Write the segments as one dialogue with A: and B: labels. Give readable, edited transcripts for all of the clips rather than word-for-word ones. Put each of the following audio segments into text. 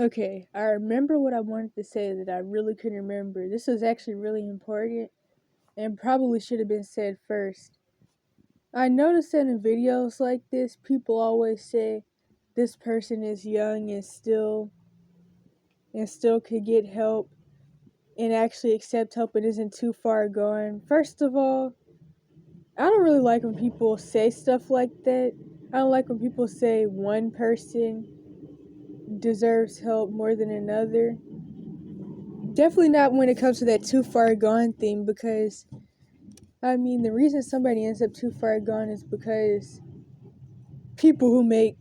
A: Okay, I remember what I wanted to say that I really couldn't remember. This was actually really important and probably should have been said first. I noticed that in videos like this, people always say this person is young and still could get help and actually accept help and isn't too far gone. First of all, I don't really like when people say stuff like that. I don't like when people say one person deserves help more than another. Definitely not when it comes to that too far gone thing, because the reason somebody ends up too far gone is because people who make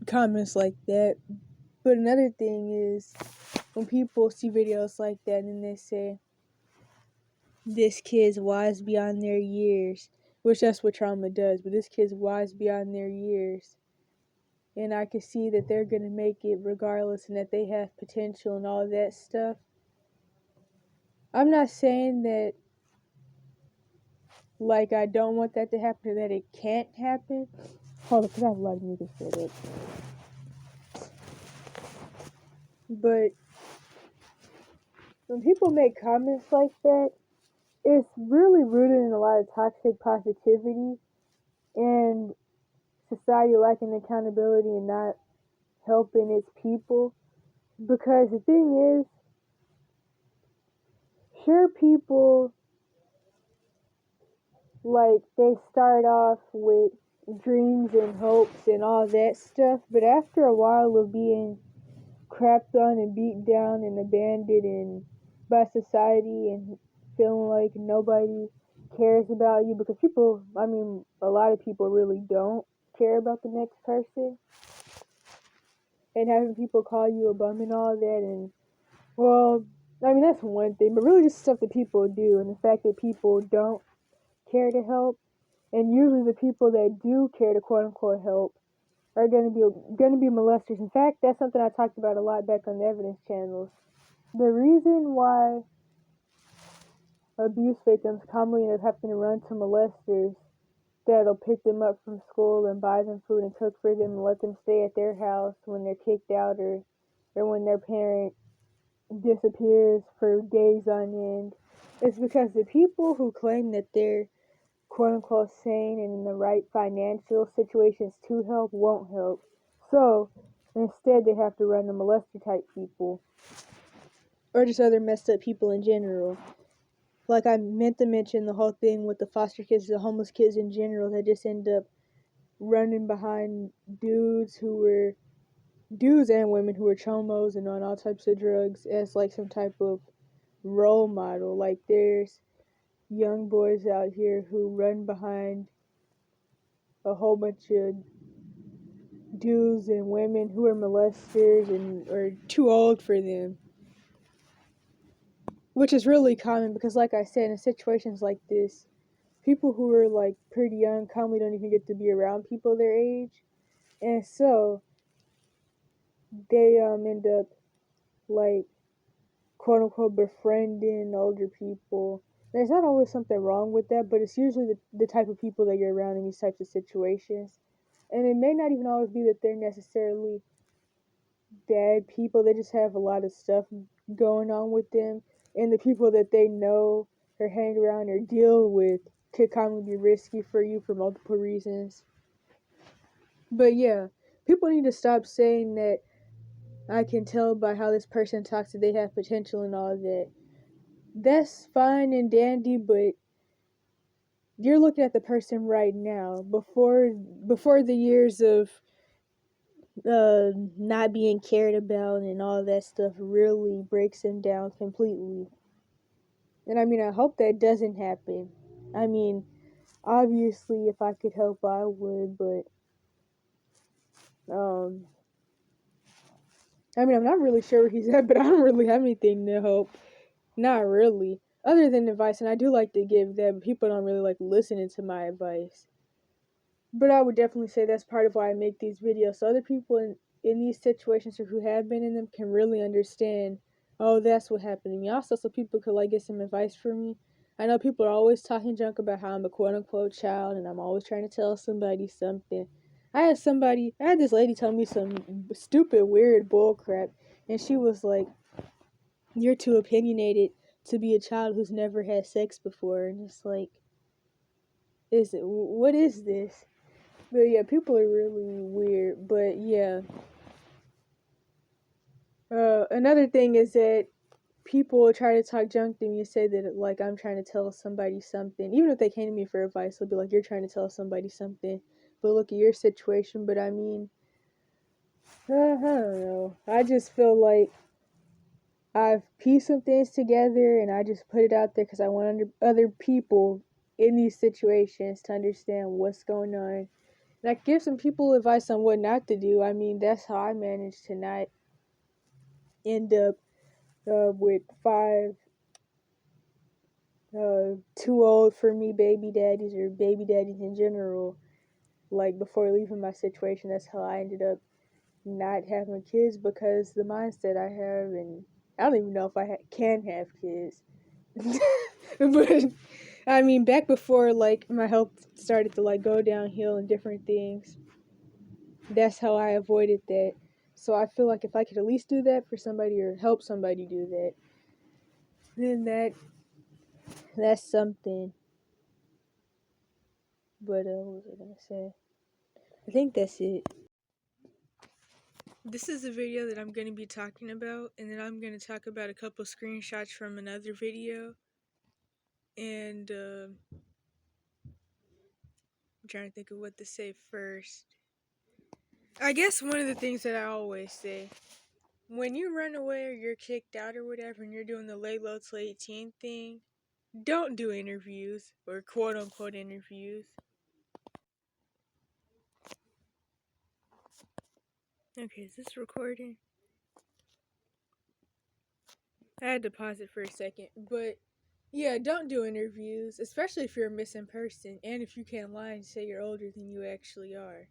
A: comments like that. But another thing is when people see videos like that and they say this kid's wise beyond their years, which that's what trauma does, but this kid's wise beyond their years, and I can see that they're gonna make it regardless and that they have potential and all that stuff. I'm not saying that like I don't want that to happen or that it can't happen. Hold on, because I have a lot of music set up. But when people make comments like that, it's really rooted in a lot of toxic positivity and society lacking accountability and not helping its people. Because the thing is, sure, people, like, they start off with dreams and hopes and all that stuff, but after a while of being crapped on and beat down and abandoned and by society and feeling like nobody cares about you, because people, a lot of people really don't care about the next person, and having people call you a bum and all that, and well, that's one thing, but really just stuff that people do and the fact that people don't care to help, and usually the people that do care to quote unquote help are gonna be molesters. In fact, that's something I talked about a lot back on the evidence channels. The reason why abuse victims commonly end up having to run to molesters that'll pick them up from school and buy them food and cook for them and let them stay at their house when they're kicked out or when their parent disappears for days on end is because the people who claim that they're quote unquote sane and in the right financial situations to help won't help. So instead they have to run to molester type people. Or just other messed up people in general. Like I meant to mention the whole thing with the foster kids, the homeless kids in general that just end up running behind dudes and women who were chomos and on all types of drugs as like some type of role model. Like there's young boys out here who run behind a whole bunch of dudes and women who are molesters and are too old for them. Which is really common because, like I said, in situations like this, people who are like pretty young commonly don't even get to be around people their age, and so they end up like quote unquote befriending older people. There's not always something wrong with that, but it's usually the type of people that you're around in these types of situations. And it may not even always be that they're necessarily bad people, they just have a lot of stuff going on with them, and the people that they know or hang around or deal with could commonly be risky for you for multiple reasons. But yeah, people need to stop saying that I can tell by how this person talks that they have potential and all that. That's fine and dandy, but you're looking at the person right now before the years of not being cared about and all that stuff really breaks him down completely. And I hope that doesn't happen. Obviously if I could help I would, but I'm not really sure where he's at, but I don't really have anything to help. Not really. Other than advice, and I do like to give that, but people don't really like listening to my advice. But I would definitely say that's part of why I make these videos, so other people in these situations or who have been in them can really understand, oh, that's what happened to me. Also, so people could like get some advice from me. I know people are always talking junk about how I'm a quote unquote child and I'm always trying to tell somebody something. I had this lady tell me some stupid, weird bull crap. And she was like, "You're too opinionated to be a child who's never had sex before." And it's like, what is this? But yeah, people are really weird. But yeah, another thing is that people try to talk junk to me and say that like I'm trying to tell somebody something. Even if they came to me for advice, they'll be like, "You're trying to tell somebody something, but look at your situation." But I mean, I don't know. I just feel like I've pieced some things together and I just put it out there because I want other people in these situations to understand what's going on. And I give some people advice on what not to do. I mean, that's how I managed to not end up with five too old for me baby daddies or baby daddies in general. Like before leaving my situation, that's how I ended up not having kids because the mindset I have, and I don't even know if can have kids. But I mean, back before like my health started to like go downhill and different things, that's how I avoided that. So I feel like if I could at least do that for somebody or help somebody do that, then that's something. But what was I gonna say? I think that's it. This is a video that I'm going to be talking about, and then I'm going to talk about a couple screenshots from another video. And I'm trying to think of what to say first. I guess one of the things that I always say, when you run away or you're kicked out or whatever, and you're doing the lay low till 18 thing, don't do interviews or quote unquote interviews. Okay, is this recording? I had to pause it for a second, but yeah, don't do interviews, especially if you're a missing person and if you can't lie and say you're older than you actually are.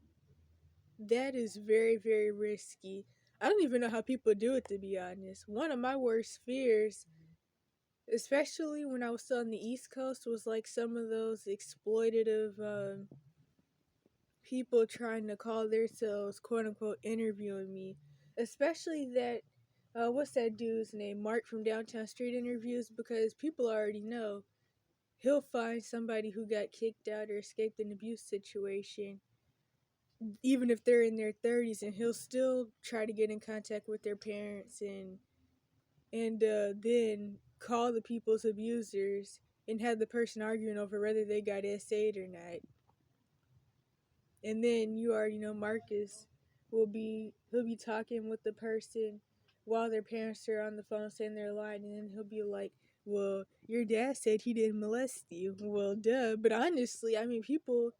A: That is very, very risky. I don't even know how people do it, to be honest. One of my worst fears, especially when I was still on the East Coast, was like some of those exploitative people trying to call themselves quote unquote interviewing me. Especially that, what's that dude's name? Mark from Downtown Street Interviews, because people already know he'll find somebody who got kicked out or escaped an abuse situation, even if they're in their 30s, and he'll still try to get in contact with their parents and then call the people's abusers and have the person arguing over whether they got SA'd or not. And then you already know Marcus he'll be talking with the person while their parents are on the phone saying they're lying, and then he'll be like, "Well, your dad said he didn't molest you." Well, duh. But honestly, I mean, people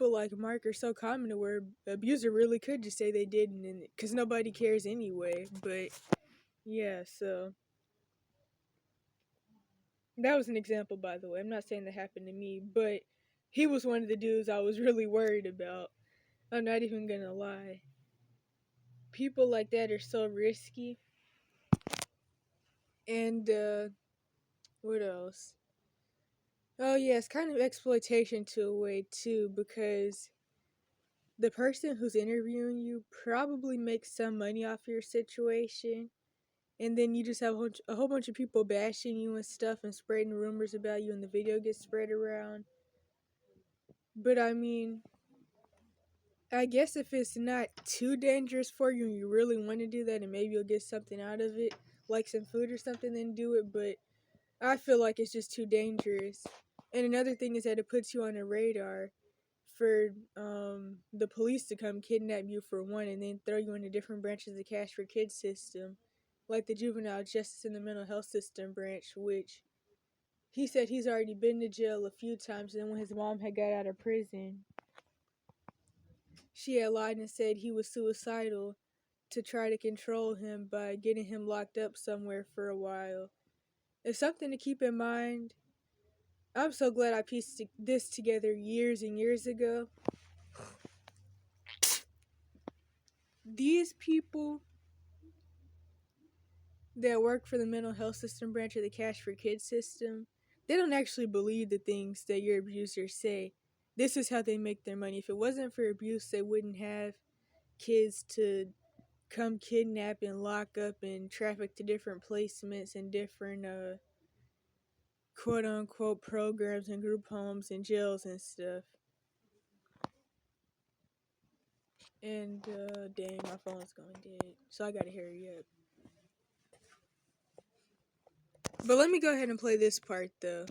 A: like Mark are so common to where abuser really could just say they didn't, and because nobody cares anyway. But yeah, so that was an example, by the way. I'm not saying that happened to me, but he was one of the dudes I was really worried about. I'm not even gonna lie. People like that are so risky. And what else? Oh yeah, it's kind of exploitation to a way too, because the person who's interviewing you probably makes some money off your situation, and then you just have a whole bunch of people bashing you and stuff and spreading rumors about you, and the video gets spread around. But I mean, I guess if it's not too dangerous for you and you really want to do that and maybe you'll get something out of it, like some food or something, then do it. But I feel like it's just too dangerous. And another thing is that it puts you on a radar for the police to come kidnap you for one, and then throw you into different branches of the cash for kids system, like the juvenile justice and the mental health system branch, which he said he's already been to jail a few times. And then when his mom had got out of prison, she had lied and said he was suicidal to try to control him by getting him locked up somewhere for a while. It's something to keep in mind. I'm so glad I pieced this together years and years ago. These people that work for the mental health system branch of the cash for kids system, they don't actually believe the things that your abusers say. This is how they make their money. If it wasn't for abuse, they wouldn't have kids to come kidnap and lock up and traffic to different placements and different quote unquote programs and group homes and jails and stuff. And dang, my phone's going dead, so I gotta hurry up. But let me go ahead and play this part though,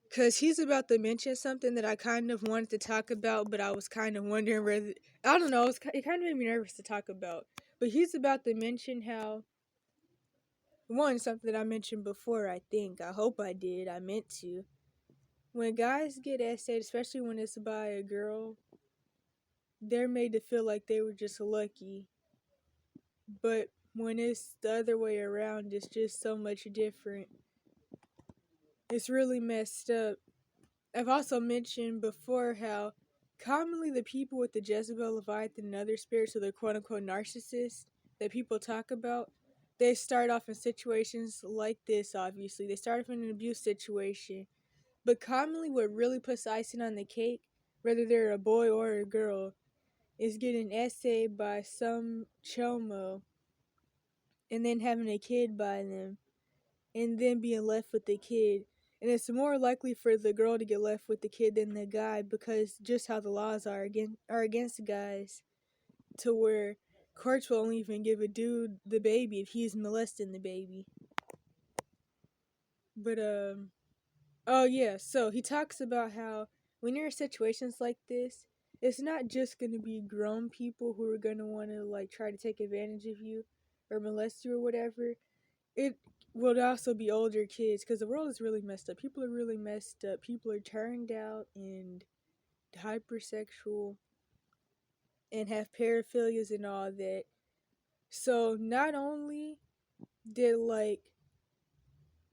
A: because he's about to mention something that I kind of wanted to talk about, but I was kind of wondering whether, I don't know, it kind of made me nervous to talk about. But he's about to mention how, one, something that I mentioned before, I hope I did, I meant to. When guys get essayed, especially when it's by a girl, they're made to feel like they were just lucky. But when it's the other way around, it's just so much different. It's really messed up. I've also mentioned before how commonly the people with the Jezebel, Leviathan, and other spirits, so they're quote unquote narcissists that people talk about, they start off in situations like this, obviously. They start off in an abuse situation. But commonly what really puts icing on the cake, whether they're a boy or a girl, is getting essayed by some chomo and then having a kid by them and then being left with the kid. And it's more likely for the girl to get left with the kid than the guy, because just how the laws are against guys, to where courts will only even give a dude the baby if he's molesting the baby. But oh yeah, so he talks about how when you're in situations like this, it's not just gonna be grown people who are gonna wanna like try to take advantage of you or molest you or whatever. It will also be older kids, because the world is really messed up. People are really messed up. People are turned out and hypersexual and have paraphilias and all that. So not only did like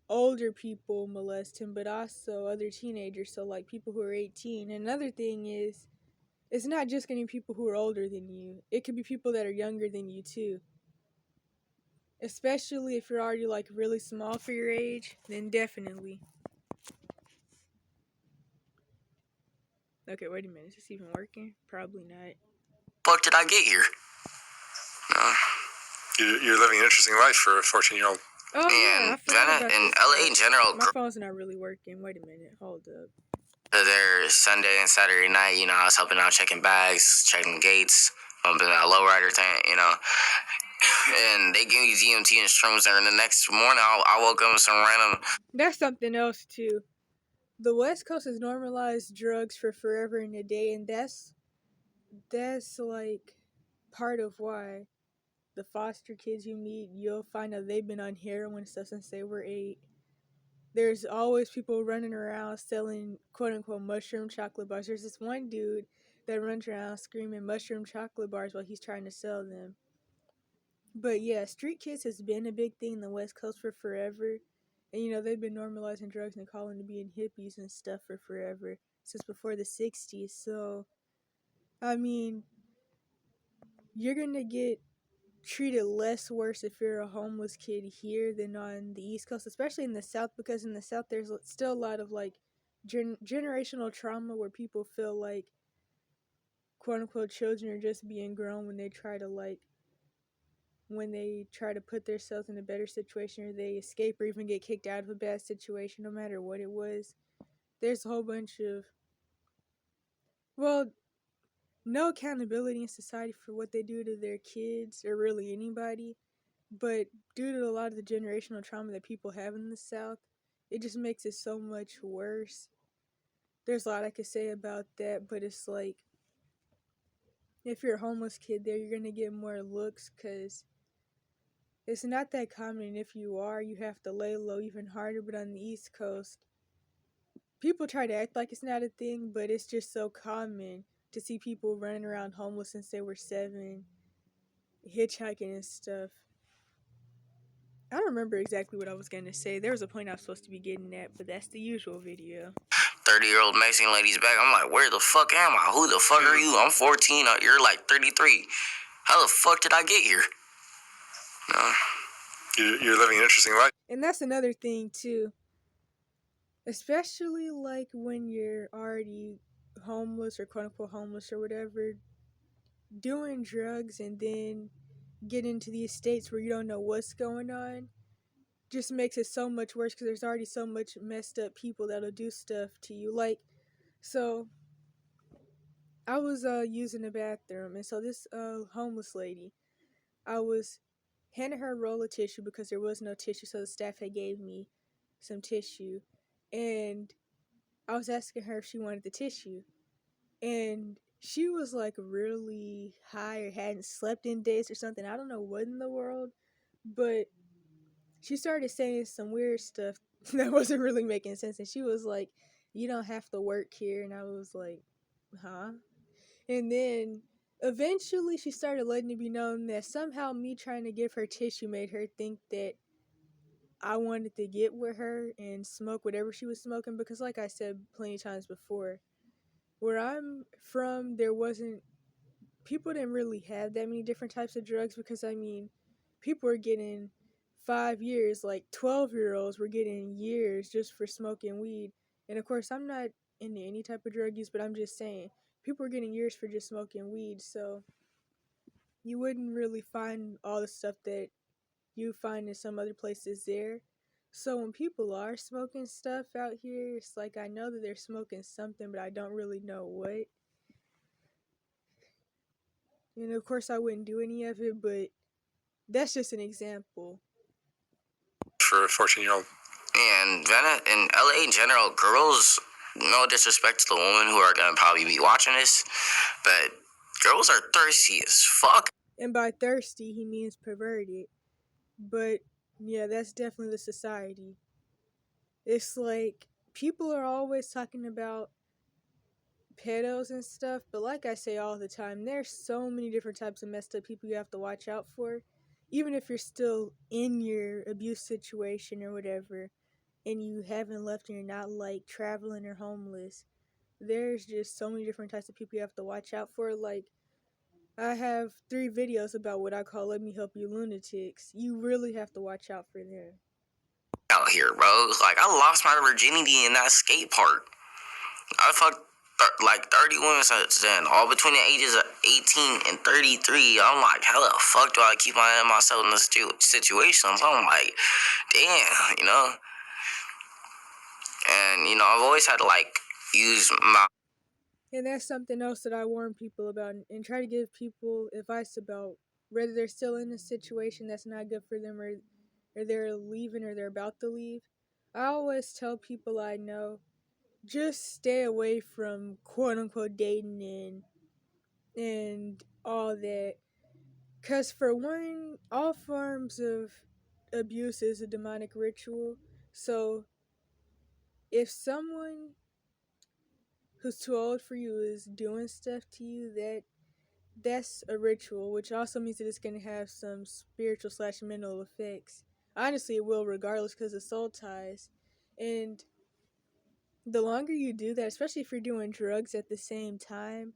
A: older people molest him, but also other teenagers, so like people who are 18. Another thing is, it's not just gonna be people who are older than you. It could be people that are younger than you too. Especially if you're already like really small for your age, then definitely. Okay, wait a minute. Is this even working? Probably not.
B: Fuck did I get here? You're living an interesting life for a 14-year-old.
A: Oh yeah, I forgot about this.
B: In LA in general,
A: my phone's not really working. Wait a minute. Hold up.
B: There Sunday and Saturday night, I was helping out checking bags, checking gates, bumping that lowrider tank, and they gave me DMT and shrooms, and the next morning I woke up with some random.
A: That's something else too. The West Coast has normalized drugs for forever and a day, and that's like part of why the foster kids you meet, you'll find out they've been on heroin and stuff since they were 8. There's always people running around selling quote unquote mushroom chocolate bars. There's this one dude that runs around screaming mushroom chocolate bars while he's trying to sell them. But yeah, street kids has been a big thing in the West Coast for forever. And they've been normalizing drugs and calling to being hippies and stuff for forever, since before the 60s. So, I mean, you're gonna get treated less worse if you're a homeless kid here than on the East Coast, especially in the South, because in the South there's still a lot of like generational trauma where people feel like quote unquote children are just being grown when they try to put themselves in a better situation, or they escape or even get kicked out of a bad situation, no matter what it was. There's a whole bunch of, well, no accountability in society for what they do to their kids or really anybody. But due to a lot of the generational trauma that people have in the South, it just makes it so much worse. There's a lot I could say about that, but it's like, if you're a homeless kid there, you're going to get more looks because it's not that common. And if you are, you have to lay low even harder. But on the East Coast, people try to act like it's not a thing, but it's just so common to see people running around homeless since they were 7, hitchhiking and stuff. I don't remember exactly what I was going to say. There was a point I was supposed to be getting at, but that's the usual video.
B: 30-year-old Mexican lady's back. I'm like, where the fuck am I? Who the fuck are you? I'm 14. You're like 33. How the fuck did I get here? You're living an interesting life.
A: And that's another thing, too. Especially, like, when you're already homeless or quote-unquote homeless or whatever. doing drugs and then get into these states where you don't know what's going on just makes it so much worse because there's already so much messed up people that'll do stuff to you. Like, so I was using the bathroom, and so this homeless lady, I was handing her a roll of tissue because there was no tissue, so the staff had gave me some tissue, and I was asking her if she wanted the tissue, and she was like really high or hadn't slept in days or something. I don't know what in the world, but she started saying some weird stuff that wasn't really making sense, and she was like, "You don't have to work here," and I was like, "Huh?" And then eventually she started letting it be known that somehow me trying to give her tissue made her think that I wanted to get with her and smoke whatever she was smoking because, like I said plenty of times before, where I'm from, there wasn't, people didn't really have that many different types of drugs because, I mean, people were getting 5 years, like 12-year-olds were getting years just for smoking weed. And of course, I'm not into any type of drug use, but I'm just saying, people were getting years for just smoking weed, so you wouldn't really find all the stuff that you find in some other places there. So when people are smoking stuff out here, it's like I know that they're smoking something, but I don't really know what. And of course, I wouldn't do any of it, but that's just an example.
B: For a 14-year-old. And in LA in general, girls, no disrespect to the women who are gonna probably be watching this, but girls are thirsty as fuck.
A: And by thirsty, he means perverted. But yeah, that's definitely the society. It's like people are always talking about pedos and stuff, but like I say all the time, there's so many different types of messed up people you have to watch out for. Even if you're still in your abuse situation or whatever, and you haven't left and you're not like traveling or homeless, there's just so many different types of people you have to watch out for. Like, I have 3 videos about what I call "Let Me Help You" lunatics. You really have to watch out for them.
B: Out here, bro. Like, I lost my virginity in that skate park. I fucked like 30 women since then, all between the ages of 18 and 33. I'm like, how the fuck do I keep myself in this situation? I'm like, damn, you know? And, you know, I've always had to, like, use my...
A: And that's something else that I warn people about and try to give people advice about, whether they're still in a situation that's not good for them, or they're leaving or they're about to leave. I always tell people I know, just stay away from quote unquote dating and all that. Because, for one, all forms of abuse is a demonic ritual. So, if someone who's too old for you is doing stuff to you, that's a ritual, which also means that it's going to have some spiritual slash mental effects. Honestly, it will regardless because of soul ties. And the longer you do that, especially if you're doing drugs at the same time,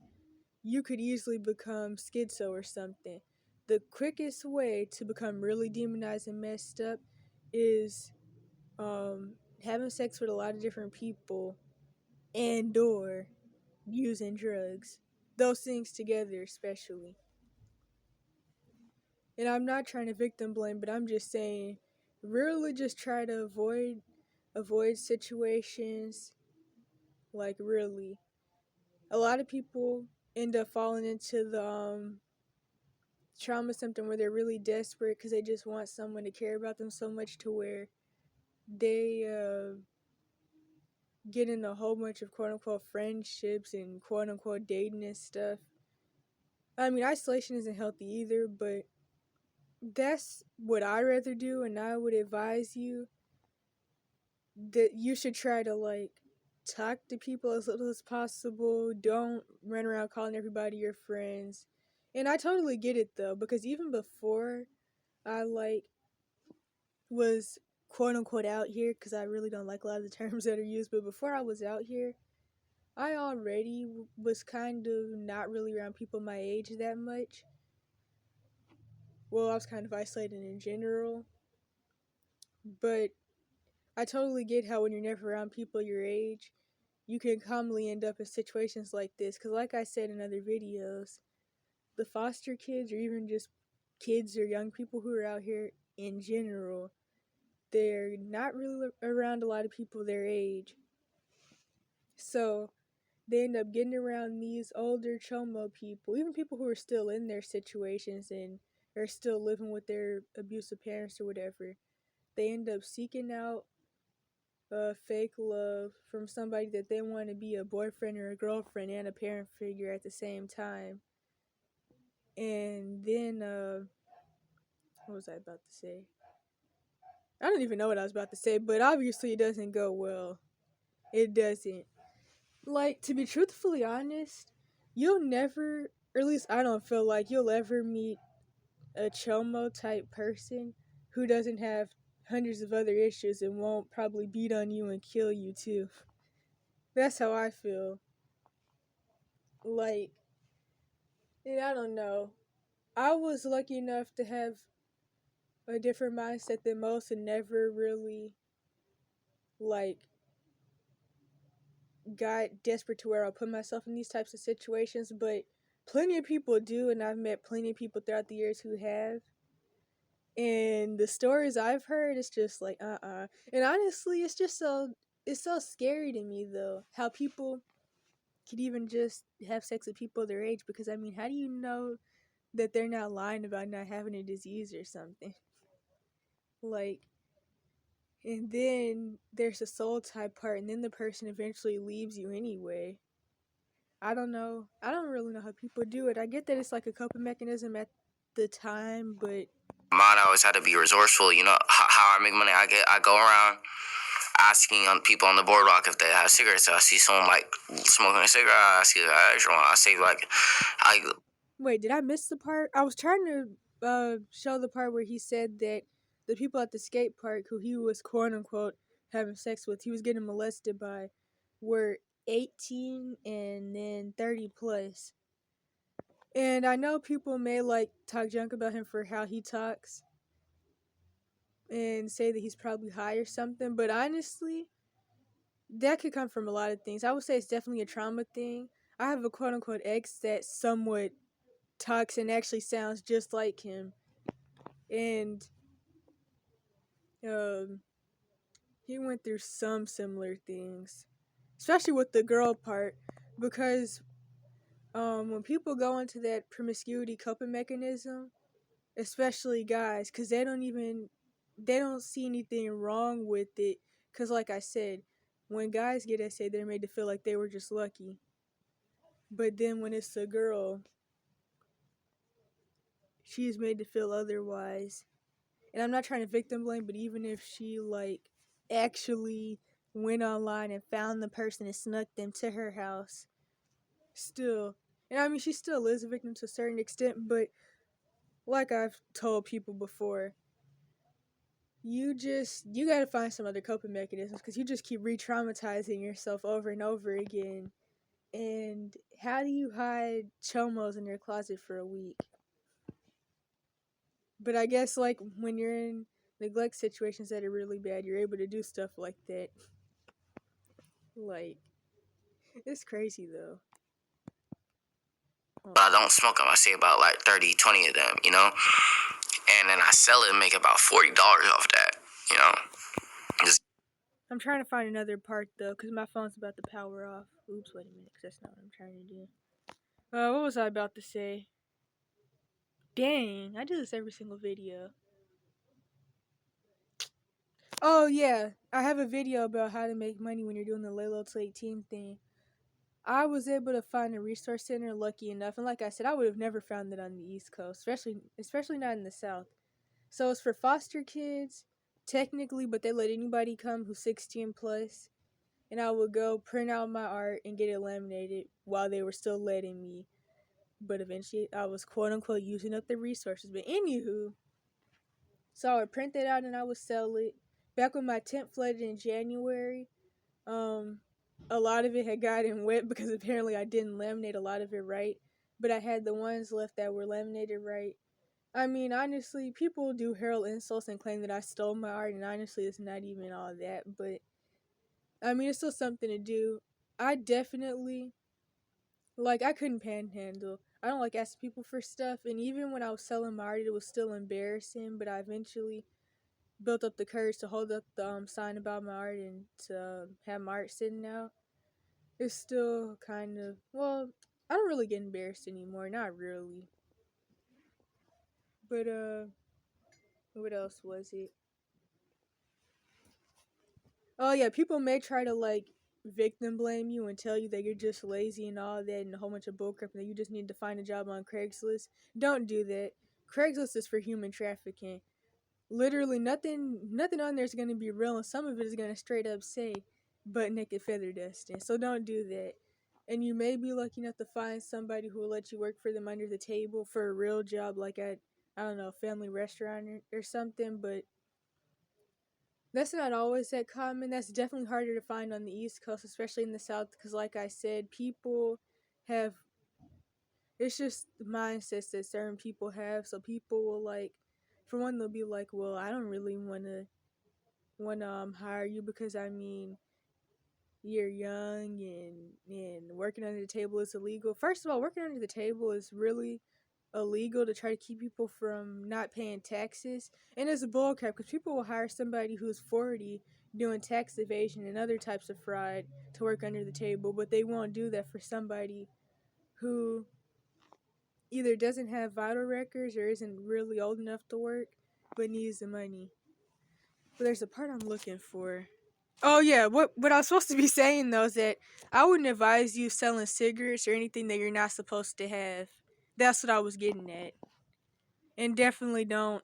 A: you could easily become schizo or something. The quickest way to become really demonized and messed up is having sex with a lot of different people and or using drugs. Those things together especially. And I'm not trying to victim blame, but I'm just saying, really just try to avoid situations, like, really. A lot of people end up falling into the trauma symptom where they're really desperate because they just want someone to care about them so much to where they get in a whole bunch of quote unquote friendships and quote unquote dating and stuff. I mean, isolation isn't healthy either, but that's what I'd rather do, and I would advise you that you should try to, like, talk to people as little as possible. Don't run around calling everybody your friends. And I totally get it though, because even before I, like, was quote unquote out here, because I really don't like a lot of the terms that are used, but before I was out here, I already was kind of not really around people my age that much. Well, I was kind of isolated in general, but I totally get how when you're never around people your age, you can commonly end up in situations like this. Because, like I said in other videos, the foster kids, or even just kids or young people who are out here in general, they're not really around a lot of people their age. So they end up getting around these older chomo people, even people who are still in their situations and are still living with their abusive parents or whatever. They end up seeking out a fake love from somebody that they want to be a boyfriend or a girlfriend and a parent figure at the same time. And then, what was I about to say? I don't even know what I was about to say, but obviously it doesn't go well. It doesn't. Like, to be truthfully honest, you'll never, or at least I don't feel like you'll ever meet a chomo type person who doesn't have hundreds of other issues and won't probably beat on you and kill you too. That's how I feel. Like, and I don't know. I was lucky enough to have a different mindset than most and never really, like, got desperate to where I'll put myself in these types of situations, but plenty of people do, and I've met plenty of people throughout the years who have. And the stories I've heard, it's just like, And honestly, it's so scary to me, though, how people could even just have sex with people their age, because, I mean, how do you know that they're not lying about not having a disease or something? Like, and then there's the soul type part, and then the person eventually leaves you anyway. I don't know. I don't really know how people do it. I get that it's like a coping mechanism at the time, but
B: Mine always had to be resourceful. You know how I make money. I go around asking on people on the boardwalk if they have cigarettes. So I see someone like smoking a cigarette. I see an extra one. I say like, I
A: wait, did I miss the part? I was trying to show the part where he said that the people at the skate park who he was quote unquote having sex with, he was getting molested by, were 18 and then 30 plus. And I know people may like talk junk about him for how he talks and say that he's probably high or something, but honestly, that could come from a lot of things. I would say it's definitely a trauma thing. I have a quote unquote ex that somewhat talks and actually sounds just like him. And um, he went through some similar things, especially with the girl part, because when people go into that promiscuity coping mechanism, especially guys, because they don't see anything wrong with it, because like I said, when guys get SA, they're made to feel like they were just lucky. But then when it's a girl, she's made to feel otherwise. And I'm not trying to victim blame, but even if she like actually went online and found the person and snuck them to her house, still, and I mean she still is a victim to a certain extent, but like I've told people before, you gotta find some other coping mechanisms, because you just keep re-traumatizing yourself over and over again. And how do you hide chomos in your closet for a week? But I guess like when you're in neglect situations that are really bad, you're able to do stuff like that. Like, it's crazy though.
B: but I don't smoke them. I say about like 30, 20 of them. And then I sell it and make about $40 off that. You know. Just
A: I'm trying to find another part though, because my phone's about to power off. Oops, wait a minute, because that's not what I'm trying to do. What was I about to say? Dang, I do this every single video. Oh yeah, I have a video about how to make money when you're doing the lay low to 18 thing. I was able to find a resource center, lucky enough, and like I said, I would have never found it on the East Coast, especially not in the South. So it's for foster kids, technically, but they let anybody come who's 16 plus. And I would go print out my art and get it laminated while they were still letting me. But eventually, I was quote unquote using up the resources. But anywho, so I would print that out and I would sell it. Back when my tent flooded in January, a lot of it had gotten wet because apparently I didn't laminate a lot of it right. But I had the ones left that were laminated right. I mean, honestly, people do hurl insults and claim that I stole my art, and honestly, it's not even all that. But I mean, it's still something to do. I definitely Like, I couldn't panhandle. I don't like asking people for stuff, and even when I was selling my art, it was still embarrassing, but I eventually built up the courage to hold up the sign about my art and to have my art sitting out. It's still kind of, well, I don't really get embarrassed anymore, not really. But, what else was it? Oh, yeah, people may try to, like, victim blame you and tell you that you're just lazy and all that and a whole bunch of bullcrap and that you just need to find a job on Craigslist. Don't do that. Craigslist is for human trafficking. Literally nothing on there is going to be real, and some of it is going to straight up say butt naked feather dusting. So don't do that. And you may be lucky enough to find somebody who will let you work for them under the table for a real job, like at, I don't know, family restaurant or something, but that's not always that common. That's definitely harder to find on the East Coast, especially in the South, because, like I said, people have, it's just mindsets that certain people have. So people will, like, for one, they'll be like, well, I don't really want to hire you because, I mean, you're young and working under the table is illegal. First of all, working under the table is really illegal to try to keep people from not paying taxes, and it's a bullcrap because people will hire somebody who's 40 doing tax evasion and other types of fraud to work under the table, but they won't do that for somebody who either doesn't have vital records or isn't really old enough to work but needs the money. But there's a part I'm looking for. Oh yeah, what I was supposed to be saying though is that I wouldn't advise you selling cigarettes or anything that you're not supposed to have. That's what I was getting at. And definitely don't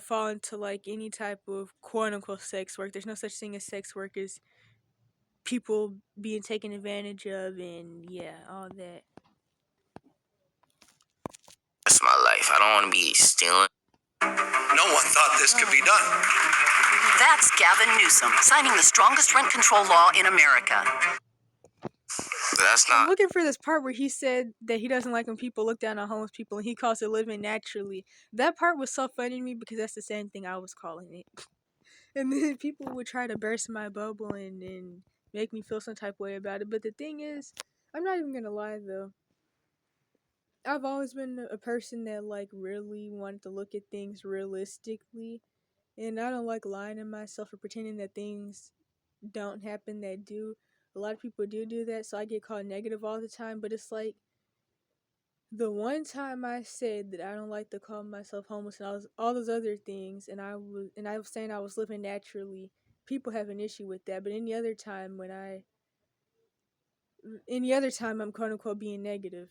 A: fall into like any type of quote unquote sex work. There's no such thing as sex work as people being taken advantage of and yeah, all that.
B: That's my life. I don't want to be stealing. No one thought this could be done.
C: That's Gavin Newsom signing the strongest rent control law in America.
B: That's
A: I'm
B: not.
A: looking for this part where he said that he doesn't like when people look down on homeless people and he calls it living naturally. That part was so funny to me because that's the same thing I was calling it. And then people would try to burst my bubble and make me feel some type of way about it. But the thing is, I'm not even gonna lie though. I've always been a person that like really wanted to look at things realistically, and I don't like lying to myself or pretending that things don't happen that do. A lot of people do that, so I get called negative all the time. But it's like the one time I said that I don't like to call myself homeless and all those other things, and I was saying I was living naturally. People have an issue with that, but any other time I'm quote unquote being negative.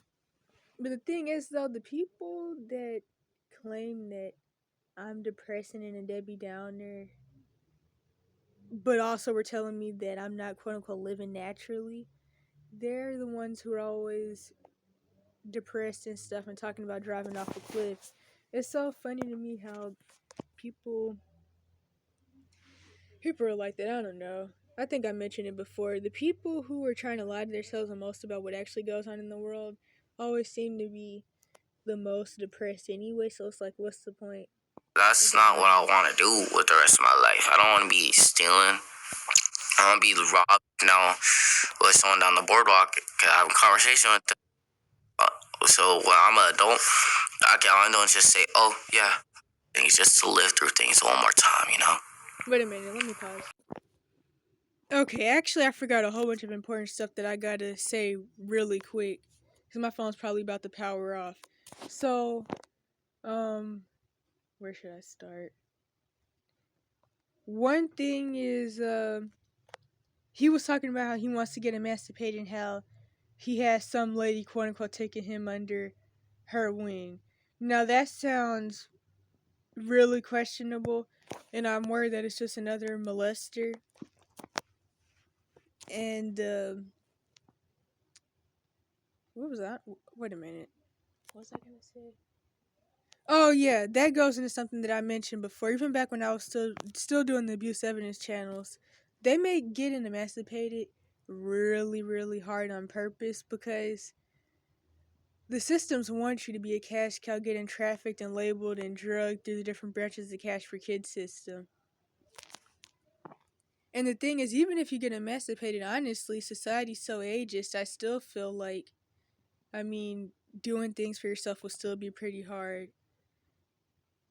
A: But the thing is though, the people that claim that I'm depressing and a Debbie Downer, but also were telling me that I'm not quote unquote living naturally, they're the ones who are always depressed and stuff and talking about driving off a cliff. It's so funny to me how people are like that. I don't know. I think I mentioned it before. The people who are trying to lie to themselves the most about what actually goes on in the world always seem to be the most depressed anyway, so it's like, what's the point?
B: That's not what I want to do with the rest of my life. I don't want to be stealing. I don't want to be robbed, with someone down the boardwalk. I have a conversation with them. So when I'm an adult, all I do is just say, oh, yeah. Things just to live through things one more time.
A: Wait a minute, let me pause. Okay, actually, I forgot a whole bunch of important stuff that I gotta say really quick. Because my phone's probably about to power off. So, where should I start? One thing is, he was talking about how he wants to get emancipated and how he has some lady, quote unquote, taking him under her wing. Now, that sounds really questionable, and I'm worried that it's just another molester. And, what was that? Wait a minute. What was I gonna say? Oh yeah, that goes into something that I mentioned before. Even back when I was still doing the abuse evidence channels, they make getting emancipated really, really hard on purpose because the systems want you to be a cash cow getting trafficked and labeled and drugged through the different branches of the Cash for Kids system. And the thing is, even if you get emancipated, honestly, society's so ageist, I still feel like, I mean, doing things for yourself will still be pretty hard.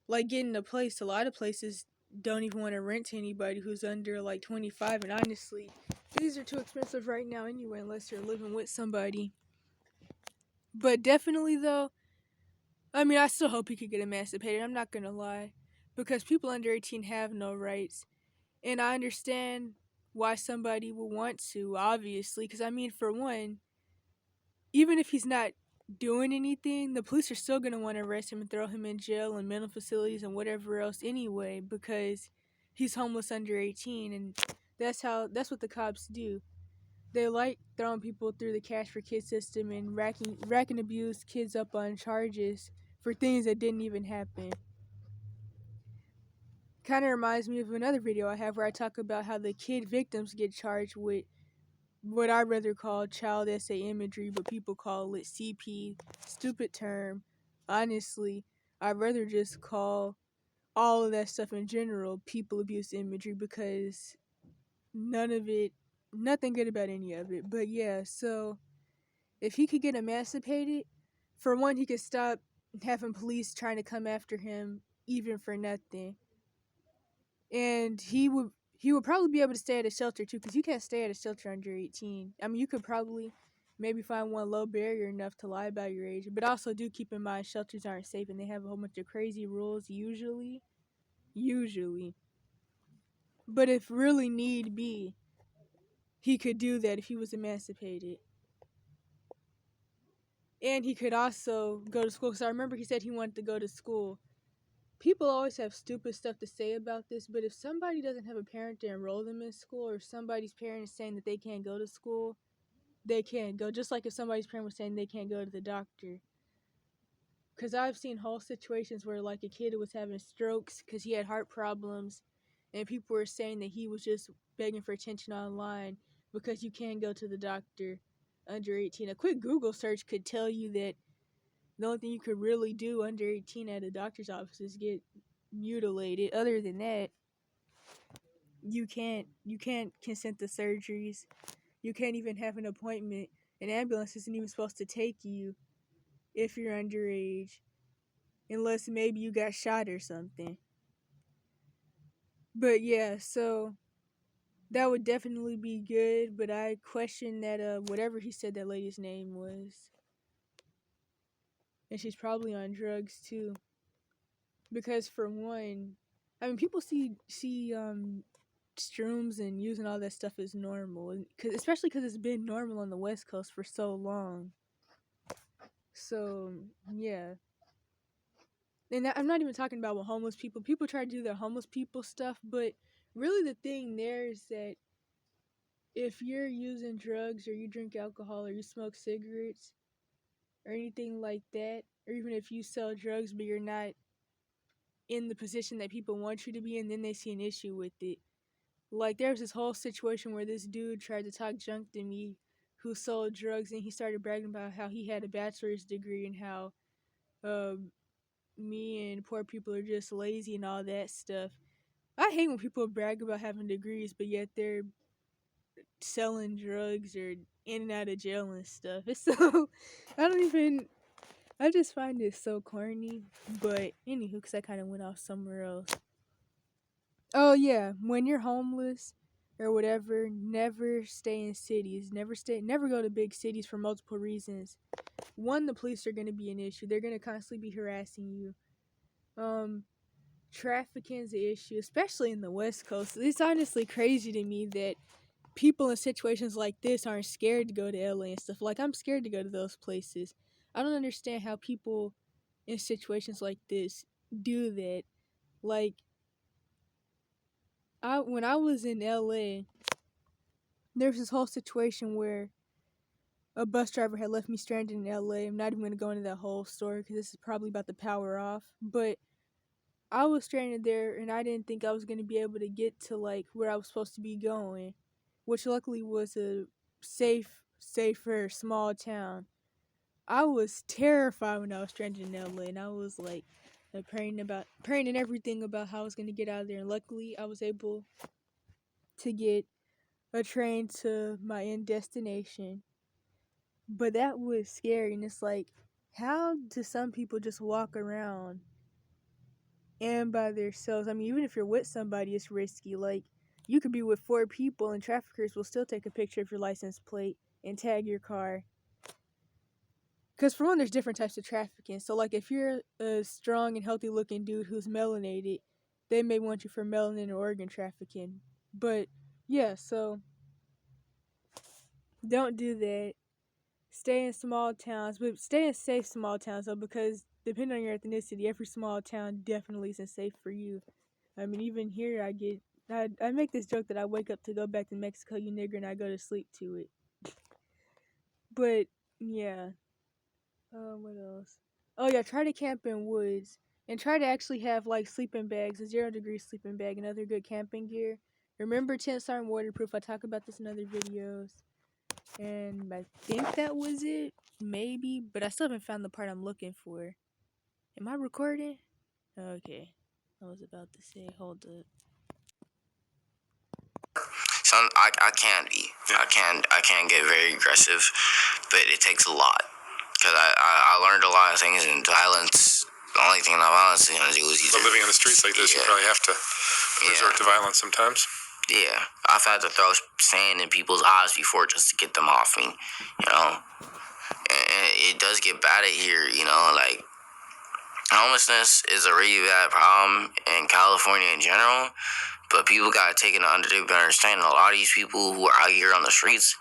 A: Like getting a place, a lot of places don't even want to rent to anybody who's under like 25, and honestly, these are too expensive right now anyway, unless you're living with somebody. But definitely though, I mean, I still hope he could get emancipated, I'm not gonna lie. Because people under 18 have no rights. And I understand why somebody would want to, obviously, because I mean, for one, even if he's not doing anything, the police are still going to want to arrest him and throw him in jail and mental facilities and whatever else anyway, because he's homeless under 18, and that's what the cops do. They like throwing people through the cash for kids system and racking abuse kids up on charges for things that didn't even happen. Kind of reminds me of another video I have where I talk about how the kid victims get charged with what I rather call child essay imagery, but people call it CP. Stupid term. Honestly, I'd rather just call all of that stuff in general people abuse imagery, because nothing good about any of it. But yeah, so if he could get emancipated, for one, he could stop having police trying to come after him even for nothing. And he would probably be able to stay at a shelter too, because you can't stay at a shelter under 18. I mean, you could probably maybe find one low barrier enough to lie about your age, but also do keep in mind shelters aren't safe and they have a whole bunch of crazy rules usually. But if really need be, he could do that if he was emancipated. And he could also go to school, because I remember he said he wanted to go to school. People always have stupid stuff to say about this, but if somebody doesn't have a parent to enroll them in school, or somebody's parent is saying that they can't go to school, they can't go. Just like if somebody's parent was saying they can't go to the doctor. Because I've seen whole situations where like a kid was having strokes because he had heart problems, and people were saying that he was just begging for attention online because you can't go to the doctor under 18. A quick Google search could tell you that the only thing you could really do under 18 at a doctor's office is get mutilated. Other than that, you can't consent to surgeries. You can't even have an appointment. An ambulance isn't even supposed to take you if you're underage, unless maybe you got shot or something. But yeah, so that would definitely be good, but I question that whatever he said that lady's name was. And she's probably on drugs too. Because for one, I mean, people see shrooms and using all that stuff as normal, especially because it's been normal on the West Coast for so long. So yeah, and I'm not even talking about with homeless people. People try to do their homeless people stuff, but really the thing there is that if you're using drugs or you drink alcohol or you smoke cigarettes or anything like that, or even if you sell drugs but you're not in the position that people want you to be in, then they see an issue with it. Like, there was this whole situation where this dude tried to talk junk to me who sold drugs, and he started bragging about how he had a bachelor's degree and how me and poor people are just lazy and all that stuff. I hate when people brag about having degrees, but yet they're selling drugs or in and out of jail and stuff. It's so, I just find it so corny. But anywho, because I kind of went off somewhere else. Oh yeah, when you're homeless or whatever, never stay in cities. Never go to big cities for multiple reasons. One, the police are gonna be an issue. They're gonna constantly be harassing you. Trafficking's an issue, especially in the West Coast. It's honestly crazy to me that people in situations like this aren't scared to go to LA and stuff. Like, I'm scared to go to those places. I don't understand how people in situations like this do that. Like, when I was in LA, there was this whole situation where a bus driver had left me stranded in LA. I'm not even going to go into that whole story because this is probably about the power off. But I was stranded there, and I didn't think I was going to be able to get to like where I was supposed to be going, which luckily was a safer, small town. I was terrified when I was stranded in LA, and I was like praying and everything about how I was going to get out of there. And luckily, I was able to get a train to my end destination. But that was scary, and it's like, how do some people just walk around and by themselves? I mean, even if you're with somebody, it's risky. Like, you could be with 4 people, and traffickers will still take a picture of your license plate and tag your car. Because, for one, there's different types of trafficking. So, like, if you're a strong and healthy looking dude who's melanated, they may want you for melanin or organ trafficking. But, yeah, so don't do that. Stay in small towns, but stay in safe small towns though, because depending on your ethnicity, every small town definitely isn't safe for you. I mean, even here, I make this joke that I wake up to go back to Mexico, you nigger, and I go to sleep to it. But yeah, what else? Oh yeah, try to camp in woods and try to actually have like sleeping bags, a 0-degree sleeping bag, and other good camping gear. Remember, tents aren't waterproof. I talk about this in other videos. And I think that was it. Maybe. But I still haven't found the part I'm looking for. Am I recording? Okay. I was about to say, hold up.
B: I can be. I can get very aggressive, but it takes a lot. Because I learned a lot of things in violence. The only thing that violence is going to do is
D: But living in the streets like this, you probably have to resort to violence sometimes.
B: Yeah, I've had to throw sand in people's eyes before just to get them off me, you know. And it does get bad at here, you know. Like, homelessness is a really bad problem in California in general, but people gotta take it under their understanding. A lot of these people who are out here on the streets,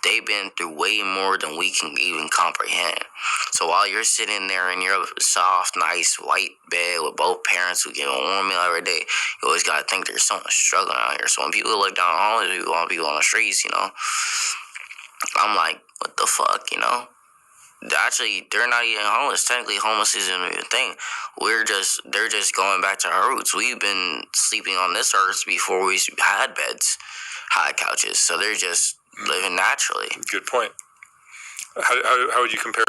B: they've been through way more than we can even comprehend. So while you're sitting there in your soft, nice white bed with both parents who give a warm meal every day, you always gotta think there's someone struggling out here. So when people look down on people on the streets, you know, I'm like, what the fuck, you know? Actually, they're not even homeless. Technically, homeless isn't even a thing. They're just going back to our roots. We've been sleeping on this earth before we had beds, had couches. So they're just living naturally.
D: Good point. How would you compare?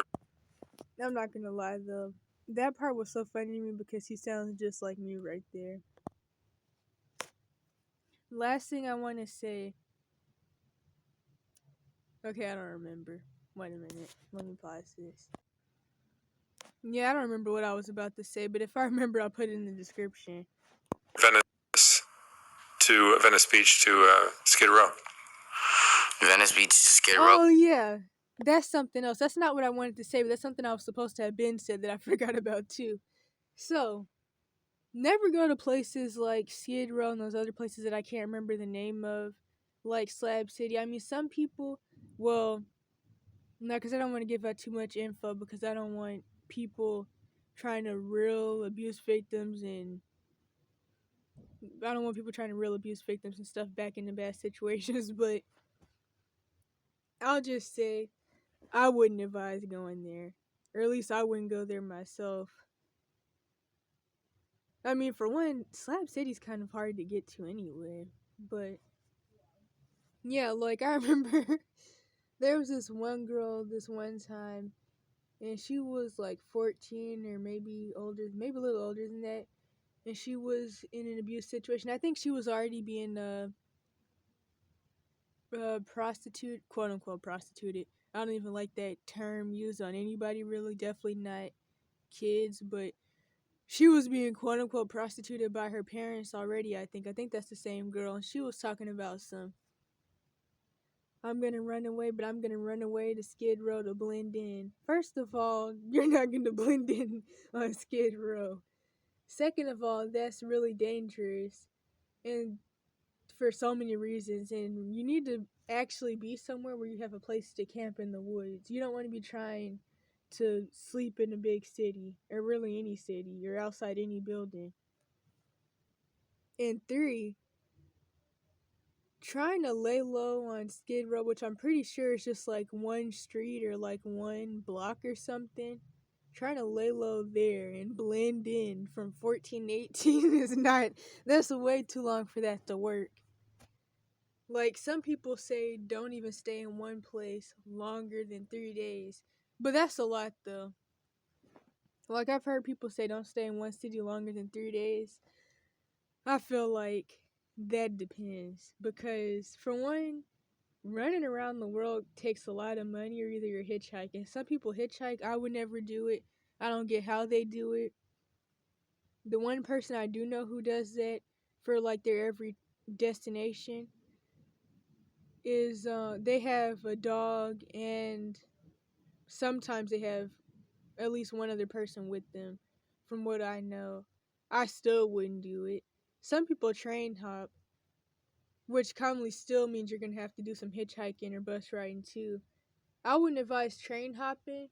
A: I'm not gonna lie though. That part was so funny to me because he sounds just like me right there. Last thing I want to say. Okay, I don't remember. Wait a minute. Let me pause this. Yeah, I don't remember what I was about to say, but if I remember, I'll put it in the description.
D: Venice Beach to Skid Row.
B: Venice Beach to Skid Row.
A: Oh, yeah. That's something else. That's not what I wanted to say, but that's something I was supposed to have been said that I forgot about, too. So, never go to places like Skid Row and those other places that I can't remember the name of, like Slab City. I mean, some people, well, no, because I don't want to give out too much info because I don't want people trying to reel abuse victims and I don't want people trying to reel abuse victims and stuff back into bad situations, but I'll just say I wouldn't advise going there. Or at least I wouldn't go there myself. I mean, for one, Slab City's kind of hard to get to anyway. But, yeah, like, I remember there was this one girl this one time, and she was, like, 14 or maybe older, maybe a little older than that. And she was in an abuse situation. I think she was already being, prostitute, quote unquote prostituted. I don't even like that term used on anybody really, definitely not kids, but she was being quote unquote prostituted by her parents already, I think. I think that's the same girl, and she was talking about I'm gonna run away, but I'm gonna run away to Skid Row to blend in. First of all, you're not gonna blend in on Skid Row. Second of all, that's really dangerous. And for so many reasons, and you need to actually be somewhere where you have a place to camp in the woods. You don't want to be trying to sleep in a big city, or really any city, or outside any building. And 3, trying to lay low on Skid Row, which I'm pretty sure is just like one street or like one block or something. Trying to lay low there and blend in from 14 to 18 is not, that's way too long for that to work. Like, some people say don't even stay in one place longer than 3 days. But that's a lot, though. Like, I've heard people say don't stay in one city longer than 3 days. I feel like that depends. Because, for one, running around the world takes a lot of money, or either you're hitchhiking. Some people hitchhike. I would never do it. I don't get how they do it. The one person I do know who does that for like their every destination is they have a dog, and sometimes they have at least one other person with them. From what I know, I still wouldn't do it. Some people train hop, which commonly still means you're gonna have to do some hitchhiking or bus riding too. I wouldn't advise train hopping.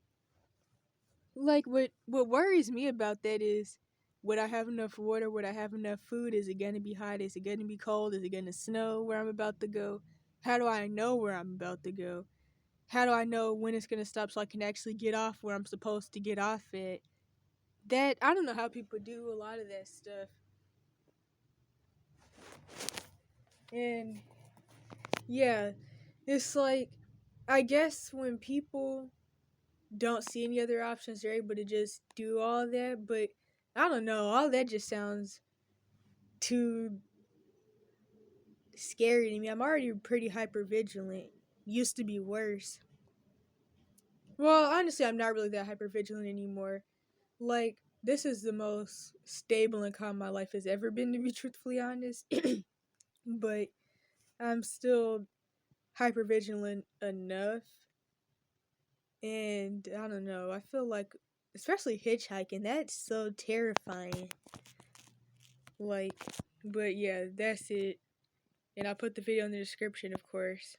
A: Like, what worries me about that is, would I have enough water? Would I have enough food? Is it gonna be hot? Is it gonna be cold? Is it gonna snow where I'm about to go? How do I know where I'm about to go? How do I know when it's gonna stop so I can actually get off where I'm supposed to get off at? That, I don't know how people do a lot of that stuff. And yeah, it's like, I guess when people don't see any other options, they're able to just do all that. But I don't know, all that just sounds too scary to me. I'm already pretty hyper vigilant. Used to be worse. Well, honestly, I'm not really that hyper vigilant anymore. Like, this is the most stable and calm my life has ever been, to be truthfully honest. But I'm still hyper vigilant enough. And I don't know, I feel like, especially hitchhiking, that's so terrifying. Like, but yeah, that's it. And I'll put the video in the description, of course.